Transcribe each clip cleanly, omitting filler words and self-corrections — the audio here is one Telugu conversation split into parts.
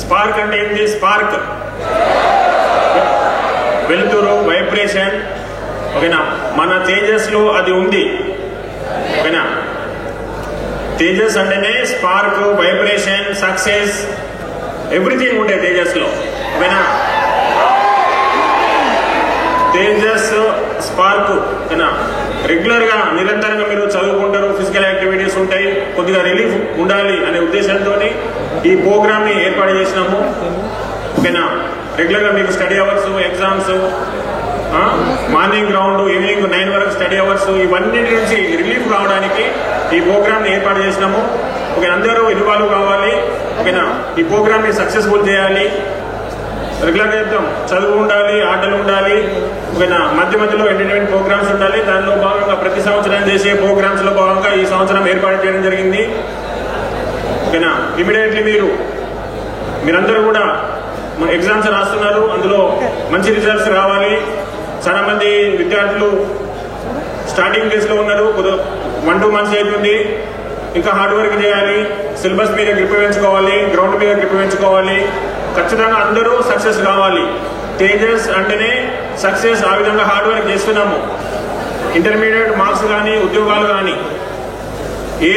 స్పార్క్ అంటే ఏంటి? స్పార్క్ వెలుతురు, వైబ్రేషన్. ఓకేనా? మన తేజస్ లో అది ఉంది. ఓకేనా? తేజస్ అంటేనే స్పార్క్, వైబ్రేషన్, సక్సెస్, ఎవ్రీథింగ్ ఉంటాయి తేజస్ లో. ఓకేనా? తేజస్ స్పార్క్. ఓకేనా? రెగ్యులర్ గా నిరంతరంగా మీరు చదువుకుంటారు, ఫిజికల్ యాక్టివిటీస్ ఉంటాయి, కొద్దిగా రిలీఫ్ ఉండాలి అనే ఉద్దేశంతో ఈ ప్రోగ్రామ్ ని ఏర్పాటు చేసినాము. ఓకేనా? రెగ్యులర్ గా మీకు study hours, exams, morning ground, evening 9 వరకు స్టడీ అవర్స్, ఇవన్నీ నుంచి రిలీఫ్ కావడానికి ఈ ప్రోగ్రామ్ ని ఏర్పాటు చేసినాము. ఓకే, అందరూ ఇన్వాల్వ్ కావాలి. ఓకేనా? ఈ ప్రోగ్రామ్ ని సక్సెస్ఫుల్ చేయాలి. రెగ్యులర్ గా చెప్తాం, చదువు ఉండాలి, ఆటలు ఉండాలి. ఓకేనా? మధ్య మధ్యలో ఎంటర్టైన్మెంట్ ప్రోగ్రామ్స్ ఉండాలి. దానిలో భాగంగా ప్రతి సంవత్సరం చేసే ప్రోగ్రామ్స్ లో భాగంగా ఈ సంవత్సరం ఏర్పాటు చేయడం జరిగింది. ఓకేనా? ఇమీడియట్లీ మీరందరూ కూడా ఎగ్జామ్స్ రాస్తున్నారు, అందులో మంచి రిజల్ట్స్ రావాలి. చాలా మంది విద్యార్థులు స్టార్టింగ్ ఫేజ్ లో ఉన్నారు, 1-2 మంత్స్ అవుతుంది. ఇంకా హార్డ్ వర్క్ చేయాలి, సిలబస్ మీద గ్రిప్ పెంచుకోవాలి, గ్రౌండ్ మీద గ్రిప్ పెంచుకోవాలి. ఖచ్చితంగా అందరూ సక్సెస్ కావాలి. తేజస్ అంటేనే సక్సెస్. ఆ విధంగా హార్డ్ వర్క్ చేస్తున్నాము. ఇంటర్మీడియట్ మార్క్స్ కానీ, ఉద్యోగాలు కానీ, ఏ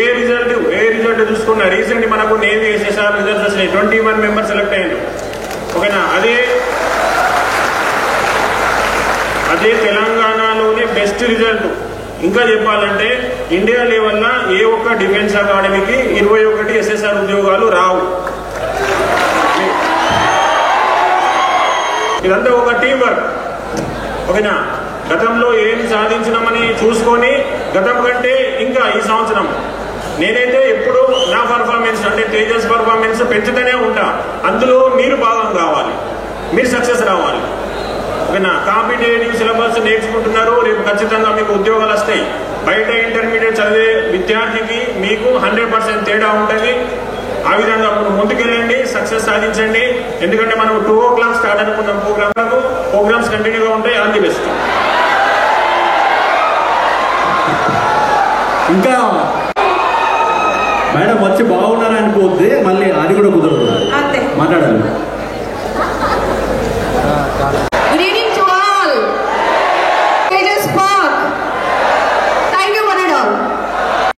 రిజల్ట్ చూసుకున్నా రీసెంట్ మనకు నేవీ SSR రిజల్ట్స్ వచ్చినాయి. 21 మెంబర్స్ సెలెక్ట్ అయ్యారు. ఓకేనా? అదే తెలంగాణలోనే బెస్ట్ రిజల్ట్. ఇంకా చెప్పాలంటే ఇండియా లెవెల్లో ఏ ఒక్క డిఫెన్స్ అకాడమీకి 21 SSR ఉద్యోగాలు రావు. ఇదంతా ఒక టీం వర్క్. ఓకేనా? గతంలో ఏం సాధించినామని చూసుకొని గతం కంటే ఇంకా ఈ సంవత్సరం నేనైతే ఎప్పుడు నా పర్ఫార్మెన్స్ అంటే తేజస్ పర్ఫార్మెన్స్ పెంచుతూనే ఉంటా. అందులో మీరు భాగం కావాలి, మీరు సక్సెస్ రావాలి. ఓకేనా? కాంపిటేటివ్ సిలబస్ నేర్చుకుంటున్నారు, రేపు ఖచ్చితంగా మీకు ఉద్యోగాలు వస్తాయి. బయట ఇంటర్మీడియట్ చదివే విద్యార్థికి మీకు 100% తేడా ఉంటుంది. ఆ విధంగా ముందుకెళ్ళండి, సక్సెస్ సాధించండి. ఎందుకంటే మనం 2 o'clock స్టార్ట్ అనుకున్నాం ప్రోగ్రామ్స్ కంటిన్యూగా ఉంటాయి. All the best. ఇంకా మేడం వచ్చి బాగున్నారని అనుకోవద్దు, మళ్ళీ అది కూడా కుదరదు.